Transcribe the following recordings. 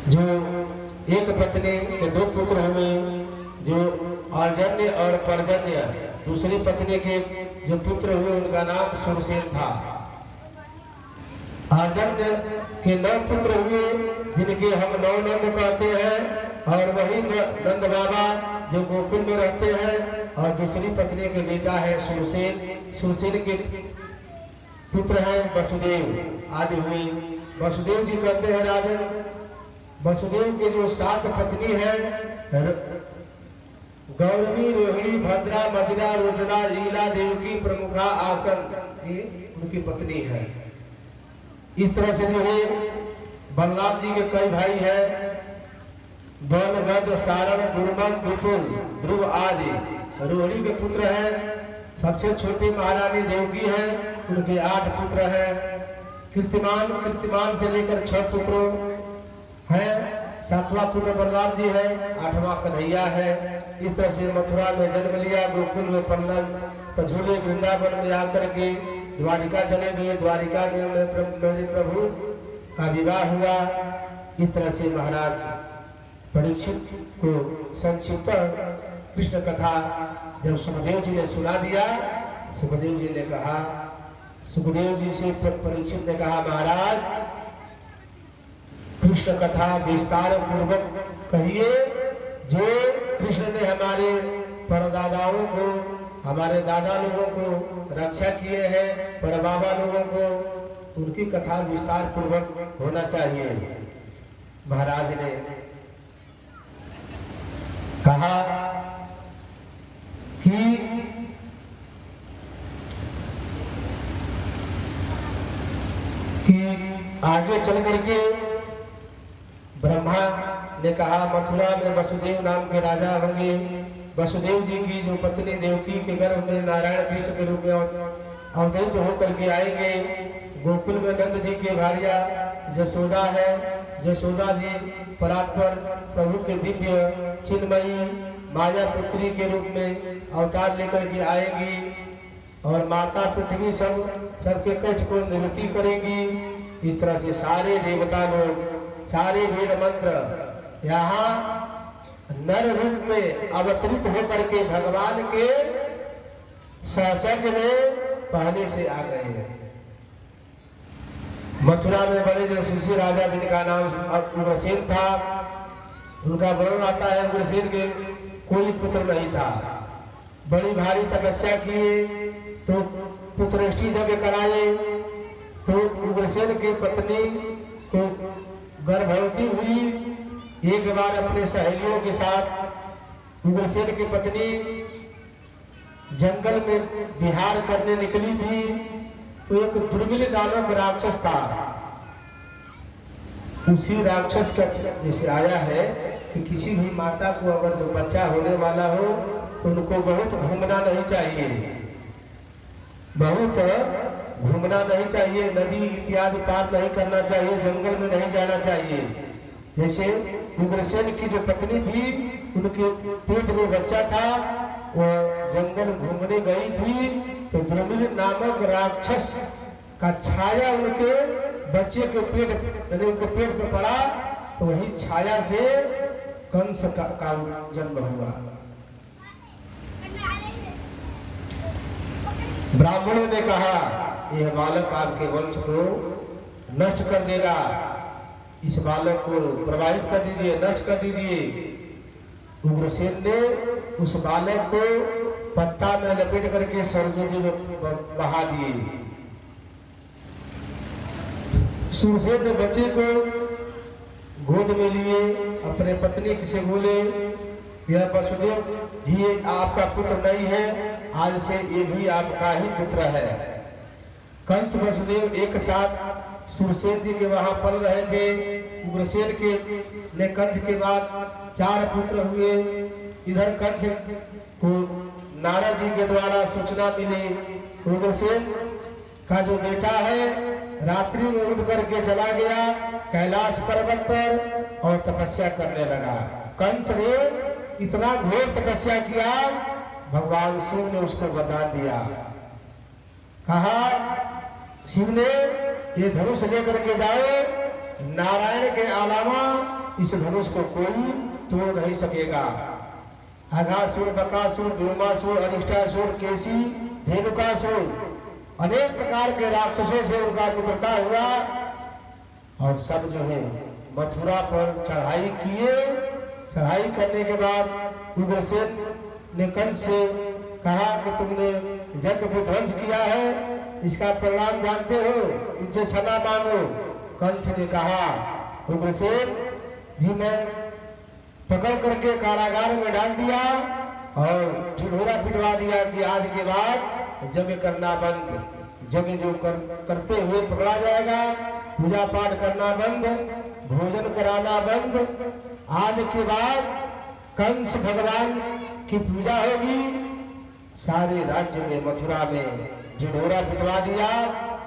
जो एक पत्नी के दो पुत्र हुए, जो अर्जन्य और पर्जन्य। दूसरी पत्नी के जो पुत्र हुए उनका नाम सुरसेन था। अर्जन्य के 9 पुत्र हुए जिनके हम 9 नंद कहते हैं, और वही नंद बाबा जो गोकुल में रहते हैं। और दूसरी पत्नी के बेटा है सुरसेन। सुरसेन के पुत्र है वसुदेव आदि हुए। वसुदेव जी कहते हैं राजन, वसुदेव के जो 7 पत्नी है, गौरवी, रोहिणी, भद्रा, मदिरा, रोचना, लीला, देवकी, प्रमुखा, आसन, ये उनकी पत्नी है। इस तरह से जो है बलराम जी के कई भाई है, बल, गद, सारण, दुर्मन, विपुल, ध्रुव आदि। रोहिणी के पुत्र है, सबसे छोटी महारानी देवकी है, उनके 8 पुत्र है। कीर्तिमान से लेकर 6 पुत्रों है। 7वां पुत्र बलराम जी है, 8वां कन्हैया है। इस तरह से मथुरा में जन्म लिया, गोकुल में पल्लव झूले, वृंदावन में आकर के द्वारिका चले गए। द्वारिका में मेरे प्रभु का विवाह हुआ। इस तरह से महाराज परीक्षित को संक्षिप्त कृष्ण कथा जब सुखदेव जी ने सुना दिया, सुखदेव जी ने कहा, सुखदेव जी से परीक्षित ने कहा, महाराज कृष्ण कथा विस्तार पूर्वक कहिए, जो कृष्ण ने हमारे परदादाओं को, हमारे दादा लोगों को रक्षा किए हैं, पर बाबा लोगों को, उनकी कथा विस्तार पूर्वक होना चाहिए। महाराज ने कहा कि आगे चल करके ब्रह्मा ने कहा मथुरा में वसुदेव नाम के राजा होंगे। वसुदेव जी की जो पत्नी देवकी के गर्भ में नारायण बीच के रूप में अवतरित होकर के आएंगे। गोकुल में नंद जी की भार्या जसोदा है। जसोदा जी परात्पर प्रभु के दिव्य चिन्मयी माया पुत्री के रूप में अवतार लेकर के आएगी, और माता पृथ्वी सबके कष्ट को निवृत्ति करेंगी। इस तरह से सारे देवता लोग, सारे वेद मंत्र यहाँ नर रूप में अवतरित होकर के भगवान के सहचर्य में पहले से आ गए हैं। मथुरा में बड़े यशस्वी राजा जिनका नाम उग्रसेन था, उनका वर्णन आता है उग्रसेन के कोई पुत्र नहीं था। बड़ी भारी तपस्या किए तो पुत्रष्टि यज्ञ कराए, तो उग्रसेन की पत्नी को गर्भवती हुई। एक बार अपने सहेलियों के साथ उग्रसेन की पत्नी जंगल में विहार करने निकली थी, तो एक दुर्मिल नामक राक्षस था। उसी राक्षस का जैसे आया है कि किसी भी माता को अगर जो बच्चा होने वाला हो तो उनको बहुत घूमना नहीं चाहिए, बहुत घूमना नहीं चाहिए, नदी इत्यादि पार नहीं करना चाहिए, जंगल में नहीं जाना चाहिए। जैसे उग्रसेन की जो पत्नी थी, उनके पेट में बच्चा था, वह जंगल घूमने गई थी, तो दुर्मिल नामक राक्षस का छाया उनके बच्चे के पेट यानी उनके पेट पे पड़ा, तो वही छाया से कंस का जन्म हुआ। ब्राह्मणों ने कहा यह बालक आपके वंश को नष्ट कर देगा, इस बालक को प्रवाहित कर दीजिए, नष्ट कर दीजिए। उग्रसेन ने उस बालक को पत्ता में लपेट करके सरजू जी में बहा दिए। सुरसेन ने बच्चे को गोद में लिए, अपने पत्नी से बोले यह वसुदेव ये आपका पुत्र नहीं है, आज से ये भी आपका ही पुत्र है। कंस वसुदेव एक साथ सुरसेन जी के वहां पल रहे थे। उग्रसेन के ने कंस के बाद 4 पुत्र हुए। इधर कंस को नारद जी के द्वारा सूचना मिली, उग्रसेन का जो बेटा है रात्रि में उठ करके चला गया कैलाश पर्वत पर और तपस्या करने लगा। कंस ने इतना घोर तपस्या किया, भगवान शिव ने उसको वरदान दिया। कहा शिव ने ये धनुष लेकर के जाओ नारायण के अलावा इस धनुष को कोई तोड़ नहीं सकेगा। अघासुर, बकासुर, व्योमासुर, अरिष्टासुर, केसी, धेनुकासुर, अनेक प्रकार के राक्षसों से उनका मित्रता हुआ और सब जो है मथुरा पर चढ़ाई किए। चढ़ाई करने के बाद उग्रसेन ने कंस से कहा कि तुमने यज्ञ को ध्वंस किया है, इसका परिणाम जानते हो, इनसे क्षमा मांगो। कंस ने कहा उग्रसेन जी मैं पकड़ करके कारागार में डाल दिया और ठिठोरा पिटवा दिया कि आज के बाद यज्ञ करना बंद, यज्ञ जो करते हुए पकड़ा जाएगा, पूजा पाठ करना बंद, भोजन कराना बंद। आज के बाद कंस भगवान की पूजा होगी। सारे राज्य में मथुरा में ढिढोरा पिटवा दिया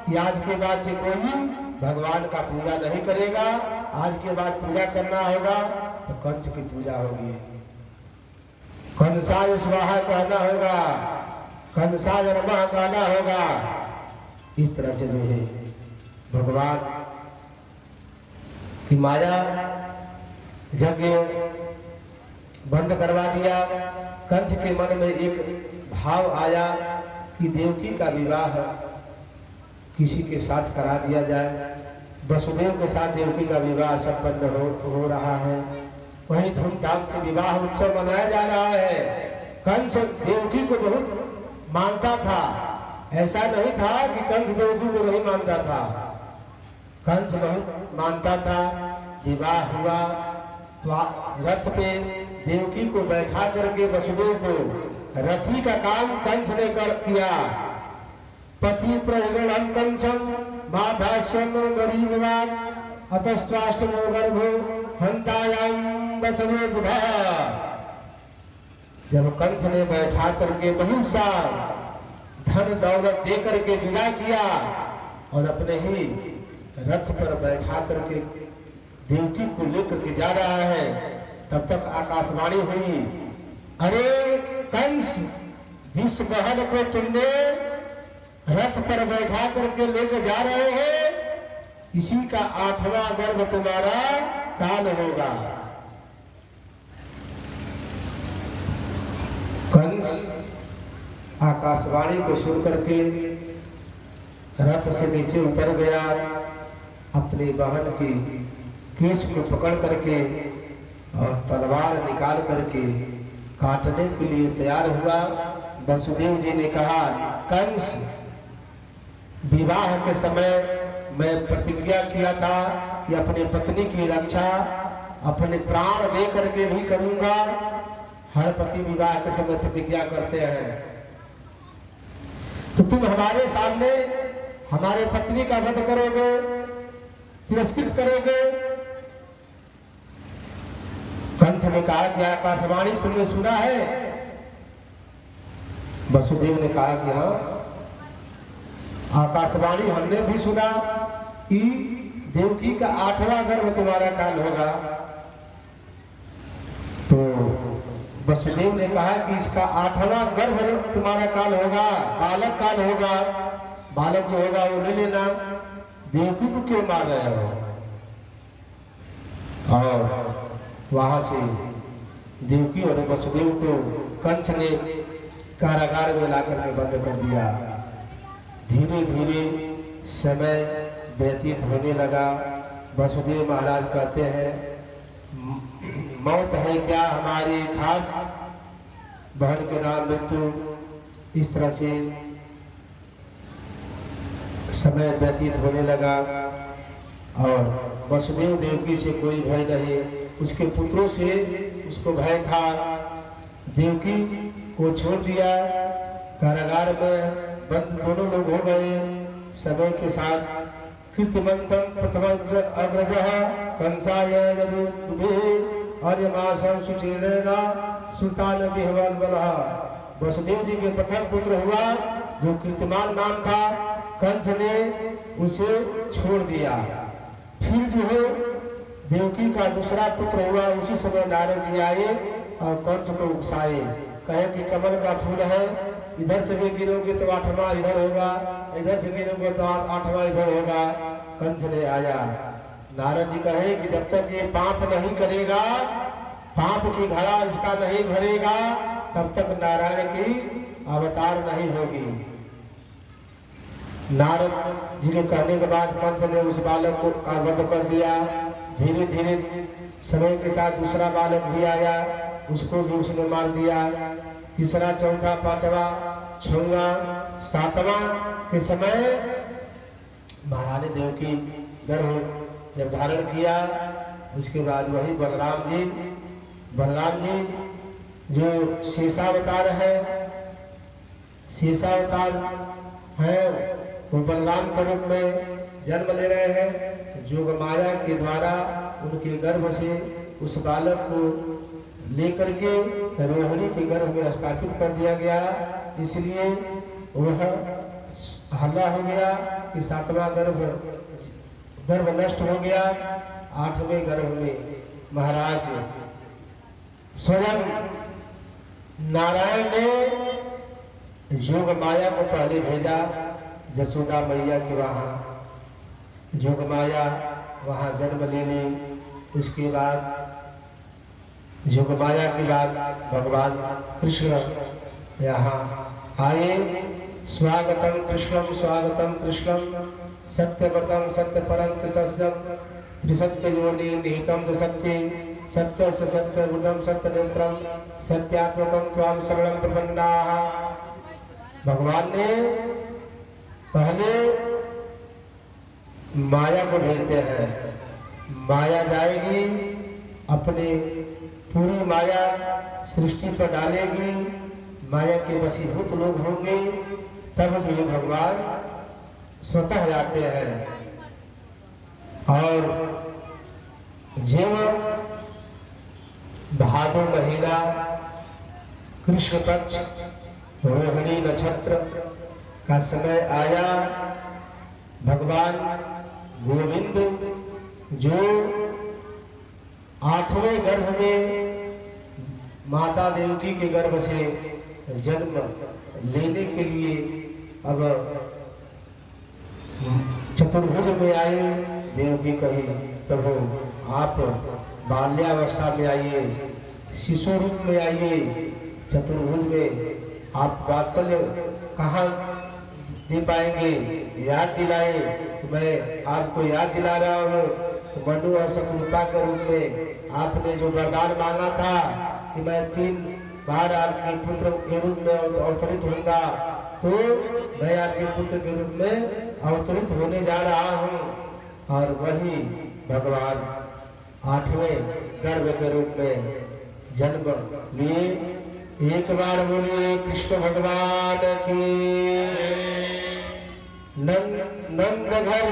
कि आज के बाद से कोई भगवान का पूजा नहीं करेगा, आज के बाद पूजा करना होगा तो कंस की पूजा होगी। कंसाय स्वाहा कहना होगा, कंसाय नमः कहना होगा। इस तरह से जो है भगवान की माया यज्ञ बंद करवा दिया। कंस के मन में एक भाव आया कि देवकी का विवाह किसी के साथ करा दिया जाए। वसुदेव के साथ देवकी का विवाह संपन्न हो रहा है, वहीं धूमधाम से विवाह उत्सव मनाया जा रहा है। कंस देवकी को बहुत मानता था, ऐसा नहीं था कि कंस देवकी को नहीं मानता था, कंस बहुत मानता था। विवाह हुआ, रथ पे देवकी को बैठा करके वसुदेव को रथी का काम कंस ने किया। पति प्रजगणम कंसम मां भाष्यम गरीबवान अतस्त्वाष्टमो गर्भो हंतायाम वसवे बुधा। जब कंस ने बैठा करके बहुत सा धन दौलत दे करके विदा किया और अपने ही रथ पर बैठा करके देवकी को लेकर के जा रहा है, तब तक आकाशवाणी हुई, अरे कंस, जिस बहन को तुमने रथ पर बैठा करके लेकर जा रहे हो, इसी का 8वां गर्भ तुम्हारा काल होगा। कंस आकाशवाणी को सुन करके रथ से नीचे उतर गया, अपनी बहन की केश को पकड़ करके और तलवार निकाल करके काटने के लिए तैयार हुआ। वसुदेव जी ने कहा, कंस, विवाह के समय मैं प्रतिज्ञा किया था कि अपनी पत्नी की रक्षा अपने प्राण दे करके भी करूंगा। हर पति विवाह के समय प्रतिज्ञा करते हैं, तो तुम हमारे सामने हमारे पत्नी का वध करोगे, तिरस्कृत करोगे। कंस ने कहा कि आकाशवाणी तुमने सुना है? वसुदेव ने कहा कि हाँ, आकाशवाणी हमने भी सुना कि देवकी का 8वां गर्भ तुम्हारा काल होगा। तो वसुदेव ने कहा कि इसका 8वां गर्भ तुम्हारा काल होगा, बालक काल होगा, बालक जो होगा वो ले लेना, देवकी को क्यों मार रहे हो? और वहां से देवकी और वसुदेव को कंस ने कारागार में लाकर के बंद कर दिया। धीरे धीरे समय व्यतीत होने लगा। वसुदेव महाराज कहते हैं, मौत है क्या हमारी खास, बहन के नाम मृत्यु। इस तरह से समय व्यतीत होने लगा और वसुदेव देवकी से कोई भय नहीं, उसके पुत्रों से उसको भय था। देवकी को छोड़ दिया, कारागार में बंद दोनों लोग हो गए। समय के साथ कृतमंतम प्रथम अग्रजः कंसाय आर्यमासं सुचेना सुल्तान बिहवलवलः। वसुदेव जी के प्रथम पुत्र हुआ जो कृतमान नाम था, कंस ने उसे छोड़ दिया। फिर जो है देवकी का दूसरा पुत्र हुआ। उसी समय नारद जी आए और कंस को उकसाए, कहे कि कमल का फूल है, इधर से भी गिरोगे तो 8वां इधर होगा, इधर से गिरोगे तो 8वां इधर होगा। कंस ने आया नारद जी कहे कि जब तक ये पाप नहीं करेगा, पाप की घड़ा इसका नहीं भरेगा, तब तक नारायण की अवतार नहीं होगी। नारद जी के कहने के बाद कंस ने उस बालक को का वध कर दिया। धीरे धीरे समय के साथ दूसरा बालक भी आया, उसको भी उसने मार दिया। तीसरा, चौथा, पांचवा, छठवां, सातवां के समय महारानी देवकी गर्भ जब धारण किया, उसके बाद वही बलराम जी जो शेषावतार है, शेषावतार है, वो बलराम के रूप में जन्म ले रहे हैं। जोग माया के द्वारा उनके गर्भ से उस बालक को लेकर के रोहिणी के गर्भ में स्थापित कर दिया गया। इसलिए वह हल्ला हो गया कि सातवां गर्भ नष्ट हो गया। आठवें गर्भ में महाराज स्वयं नारायण ने जोग माया को पहले भेजा जसोदा मैया के वहां। जोग माया वहां जन्म ले ली। उसके बाद जोग माया के बाद भगवान कृष्ण यहाँ आए। स्वागतम कृष्णम स्वागतम कृष्णम सत्यव्रतम सत्यपरम त्रिसत्यम त्रिसत्य योनि निहितम सत्ये सत्य से सत्यवृतम सत्यनेत्रम सत्यात्मकम त्वाम शरणं प्रपन्नाः। भगवान ने पहले माया को भेजते हैं। माया जाएगी, अपने पूरी माया सृष्टि पर डालेगी, माया के वशीभूत लोग होंगे, तब तो ये भगवान स्वतः जाते हैं। और जब भादो महीना कृष्ण पक्ष रोहिणी नक्षत्र का समय आया, भगवान गोविंद जो आठवें गर्भ में माता देवकी के गर्भ से जन्म लेने के लिए अब चतुर्भुज में आए। देवकी कही, प्रभु आप बाल्यावस्था में आइए, शिशु रूप में आइए, चतुर्भुज में आप वात्सल्य कहाँ दे पाएंगे? याद दिलाए कि मैं आपको याद दिला रहा हूँ। मनु और शत्रुता के रूप में आपने जो वरदान मांगा था कि मैं 3 बार आपके पुत्र के रूप में अवतरित होऊंगा, तो मैं आपके पुत्र के रूप में अवतरित होने जा रहा हूँ। और वही भगवान 8वें गर्भ के रूप में जन्म लिए। एक बार बोलिए कृष्ण भगवान की। नंद घर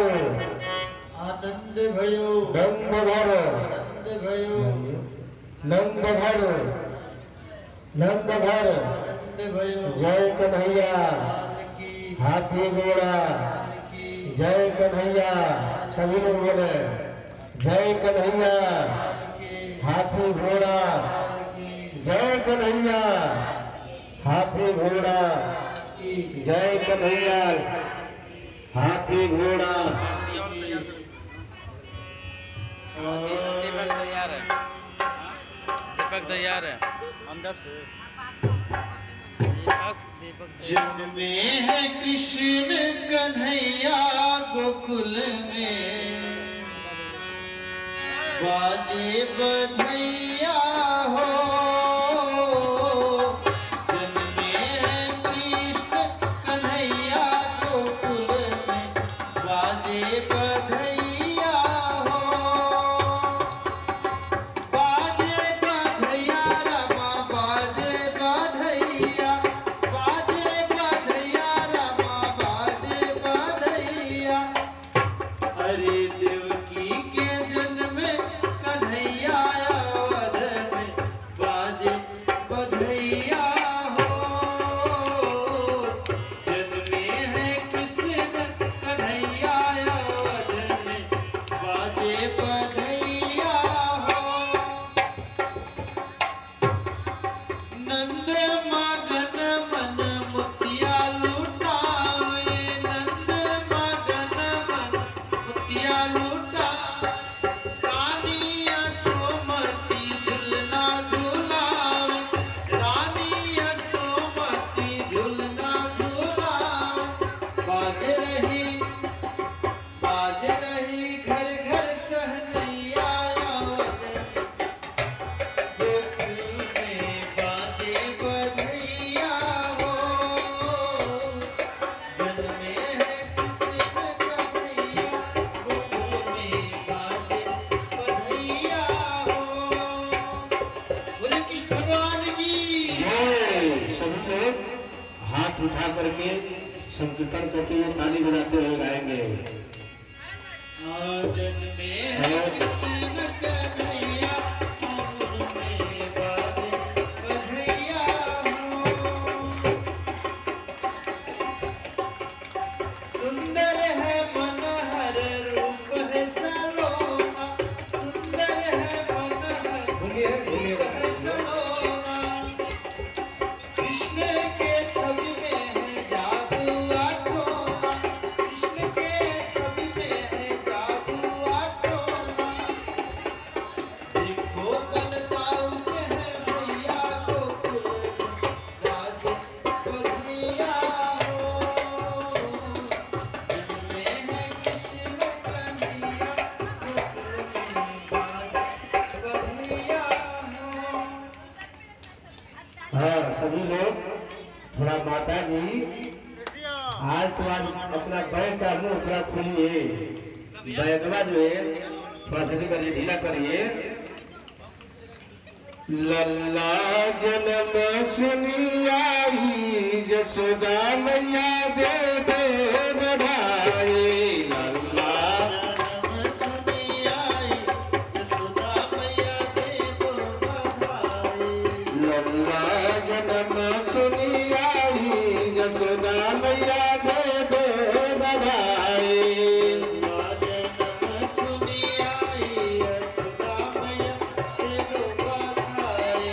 आनंद भयो, नंद घर आनंद भयो, नंद घर नंद घर। आनंद भयो। जय कन्हैया लाल की, हाथी घोड़ा। लाल की, जय कन्हैया, सभी लोग बोले जय कन्हैया लाल की, हाथी घोड़ा। लाल की, जय कन्हैया हाथी घोड़ा। जय कन्हैया हाथी घोड़ा। दीपक तैयार है, दीपक तैयार है अंदर से। दीपक जन्मे है कृष्ण कन्हैया गोकुल में, बाजे बधैया हो। जन्मे है कृष्ण कन्हैया गोकुल में, बाजे बधैया हो। बाजे बधैया रमा, बाजे बधैया, बाजे बधैया रमा, बाजे बधैया। अरे देवकी के जन्म में कन्हैया अवध में, बाजे बधैया हो। जन्मे है कृष्ण कन्हैया अवध में, बाजे बधैया हो। नंद मगन मन मोतिया लुटावे, नंद मगन मन मोतिया लुटावे। उठा करके संकीर्तन करते हुए ताली बजाते हुए गाएंगे। आंगन में है कृष्ण कन्हैया, आंगन में बाजे बधैया हो। सुंदर है मनहर रूप है सलोना, सुंदर है मनहर रूप है सलोना। कृष्ण के छवि में है जादू आठोना, कृष्ण के छवि में है जादू आठोना। देखो बलदाऊ के है भैया को बाजे बधैया हो। जन्मे है कृष्ण कन्हैया, बाजे बधैया हो। हाँ सभी लोग थोड़ा माता जी आज तो आज अपना बैग का मुंह थोड़ा खोलिए, बैगवा जो है थोड़ा सा करिए, ढीला करिए। लल्ला जन्म सुनी आई, जसोदा मैया दे दे बधाई। लल्ला जन्म सुनी आई, यशोदा मैया दे दो बधाई। लल्ला जन्म सुनी आई, जसोदा मैया दे दे बधाई। जन्म सुनी आई, यशोदा मैया दे दो बधाई।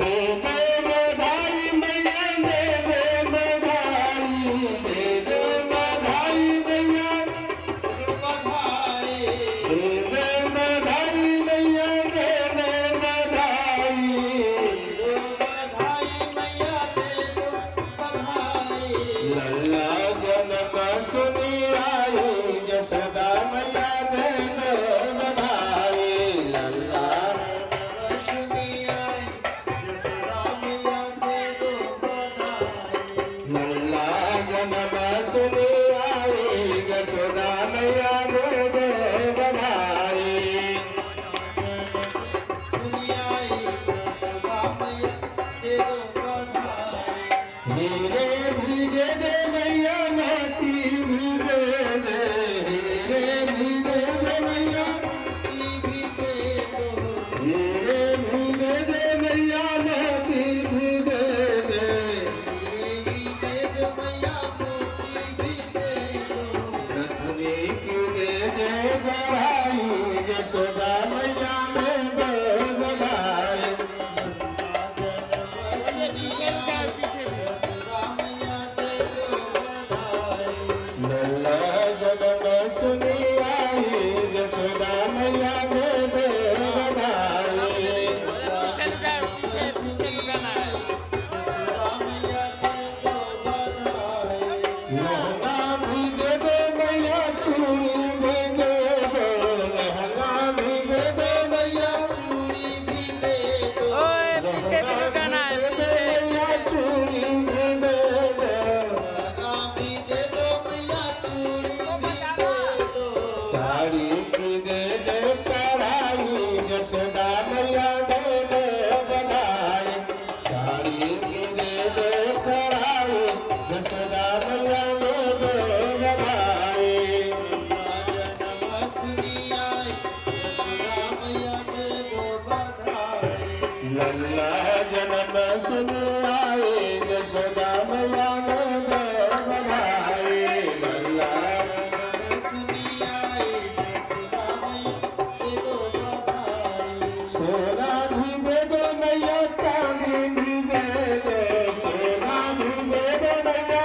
दे दे बधाई मैया, दे दे बधाई, दे दे बधाई मैया, दो बधाई। दे दे बधाई मैया, दे दे बधाई। दो बधाई मैया दे दो बधाई। लल्ला जन्म सुनी आई, जसोदा मैया दे दे बधाई। लल्ला जन्म सुनी आई, यशोदा मैया दे दो बधाई। लल्ला जन्म सुनी आई, जसोदा मैया दे दे बधाई। सुनी आई, यशोदा मैया दे दो बधाई। हीरे भी दे दे मैया, मोती भी दे दे, हीरे भी दे दे मैया, भी दे दो। हीरे भी दे दे मैया, मोती भी दे दे। हीरे भी दे दो मैया, मोती भी दे दो। नथनी की दे दे गढ़ाई, जसोदा मैया दे दे बधाई। जन्म सुनी आई, यशोदा मैया दे दो बधाई। लल्ला जन्म सुनी आई, जसोदा मैया दे दे बधाई। सुनी आई, यशोदा मैया दे दो बधाई। लहंगा भी दे दे मैया, चूड़ी भी दे दो, लहंगा भी दे दे मैया, चूड़ी भी दे दो। पीछे भी रुकाना है, दे दे मैया, चूड़ी भी दे दो। लहंगा भी दे दो मैया, चूड़ी भी दे दो। साड़ी की दे दे कढ़ाई, जसोदा मैया दे दे बधाई। साड़ी की दे दे कढ़ाई, जसोदा मैया दे दे बधाई। जन्म सुनी आई, यशोदा मैया दे दो बधाई। लल्ला जन्म सुनी आई, जसोदा मैया दे दे बधाई। लल्ला जन्म सुनी आई, यशोदा मैया दे दो बधाई। सोना भी दे दे मैया, चांदी भी दे दे, सोना भी दे दे मैया,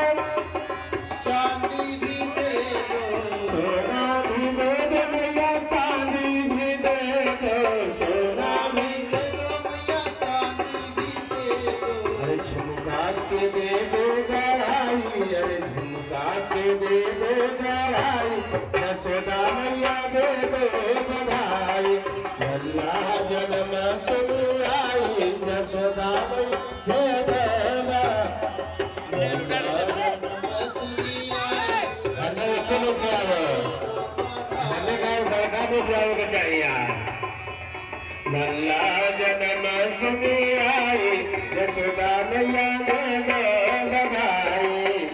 चांदी भी दे दो। सोना भी दे दे मैया, चांदी भी दे दो, सोना भी। दे दो मैया, चांदी भी दे दो। अरे झुमका के दे दे गढ़ाई, अरे झुमका के दे दे गढ़ाई, जसोदा मैया दे दे बधाई। लल्ला जन्म सुनी आई, जसोदा मैया दे दे बधाई। जन्म सुनी आई, हमें क्यों क्या है? हमें का बड़का भी ड्राइवर को चाहिए। लल्ला जन्म सुनी आई, जसोदा मैया दे दे बधाई।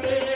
कटे